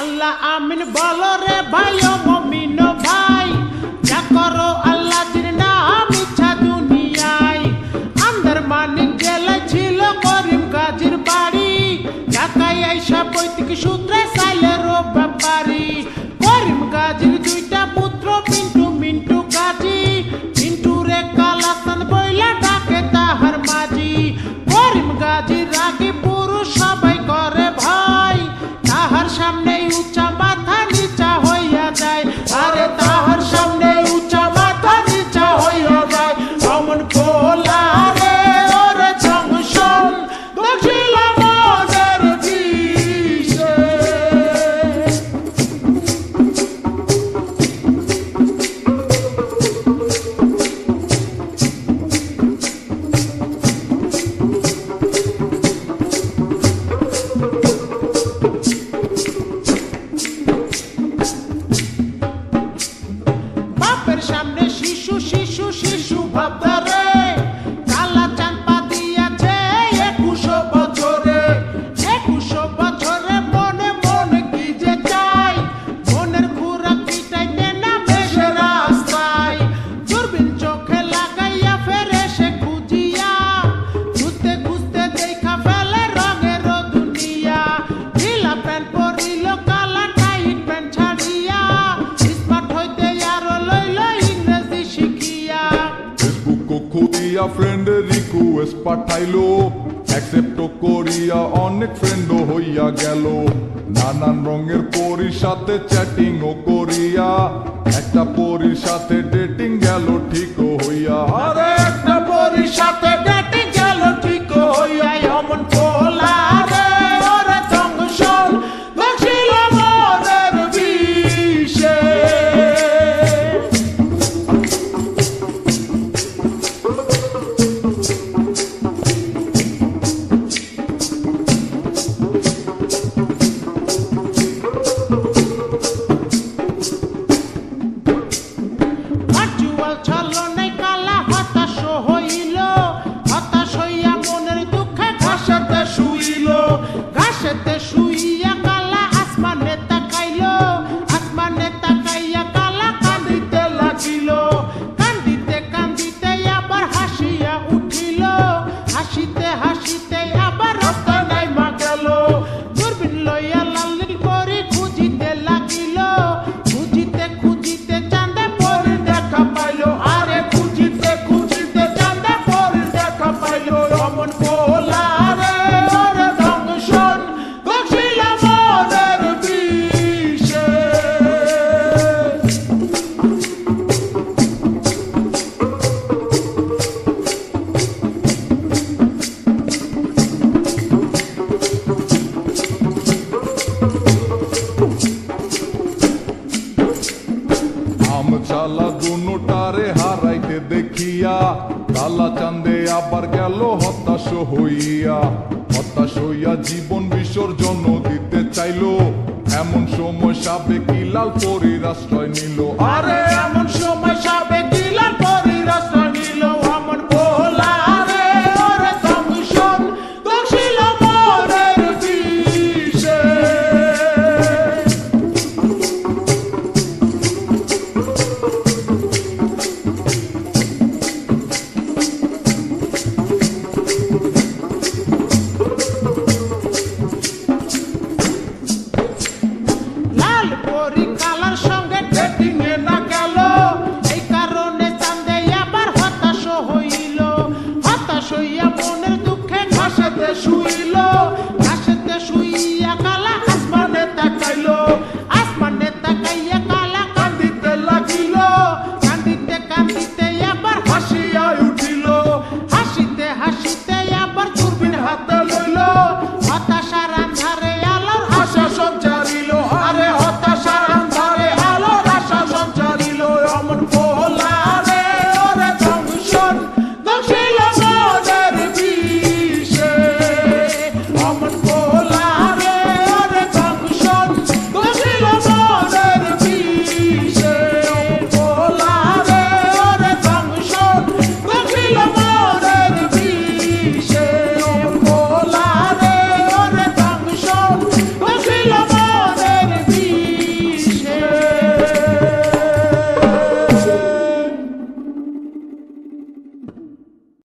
আল্লাহ আমিন বলো রে ভাই ও মুমিন ভাই, যা করো আল্লাহ জির নাম ইচ্ছা দুনিয়ায়। আন্দার মানিক জেলায় ছিল করিম গাজীর বাড়ি, ঢাকায় আইসা পৈতৃক সূত্রে সাইলেরও ব্যাপারী। করিম গাজীর দুইটা পুত্র পিন্টু মিন্টু গাজী, পিন্টু রে কালাসান বইলা ডাকে তাহার মাঝি। করিম গাজীর রাগী পুরুষ সবাই করে ভয়, তাহার সামনে উঁচা মাথা নিচা হইয়া যায়। আরে তাহার সামনে উঁচা মাথা নিচা হইয়া যায়। অমন পোলা রে ওরে জংশন দক্ষিণ মনের দিশে। বাপের সামনে শিশু শিশু শিশু ভাবদারে, কালা চাঁদ পা দিয়াছে 21 বছরে। 21 বছরে মনে মনে কি যে চাই, মনের খুরাক পিটাইতে নামে সে রাস্তায়। দূরবীন চোখে লাগাইয়া ফেরে সে খুঁজিয়া, খুঁজতে খুঁজতে দেখা ফেলে রঙের দুনিয়া। ঢিলা প্যান্ট পরিল কালা টাইট প্যান্ট ছাড়িয়া, স্মার্ট হইতে আরো লইল ইংরেজি শিখিয়া। ফেসবুক খুলিয়া ফ্রেন্ডের রিকোয়েস্ট পাঠাইলো, অ্যাকসেপ্ট করিয়া অনেক ফ্রেন্ডও হইয়া গেল। নানান রঙের পরীর সাথে চ্যাটিংও করিয়া, একটা পরীর সাথে ডেটিং গেল ঠিকও হইয়া। আরে একটা পরীর সাথে ডেটিং গেল ঠিক হইয়া। অমন পোলা রে ওরে জংশন দক্ষিণ মনের দিশে। ভার্চুয়াল ছলনায় কালা হতাশ হইল, হতাশ হইয়া মনের দুঃখে ঘাসেতে শুইল। ঘাসেতে শুইয়া কালা আসমানে তাকাইল, আসমানে তাকাইয়া কালা কান্দিতে লাগিল। কান্দিতে কান্দিতে আবার হাসিয়া উঠিল, হাসিতে হাসিতে আবার রাস্তা নাইমা গেল। দূরবীন লইয়া লালির পরি খুঁজিতে লাগিল, খুঁজিতে খুঁজিতে চাঁদে পরি দেখা পাইল। আরে খুঁজিতে খুঁজিতে চাঁদে পরি দেখা পাইল। অমন পোলা রে ওরে জংশন দক্ষিণ মনের দিশে। আমচালা দুটারে হারাইতে দেখিয়া, কালা চাঁদে আবার গেল হতাশ হইয়া। হতাশ হইয়া জীবন বিসর্জন দিতে চাইলো, এমন সময় সাবেকি লাল পরীর আশ্রয় নিল। আরে এমন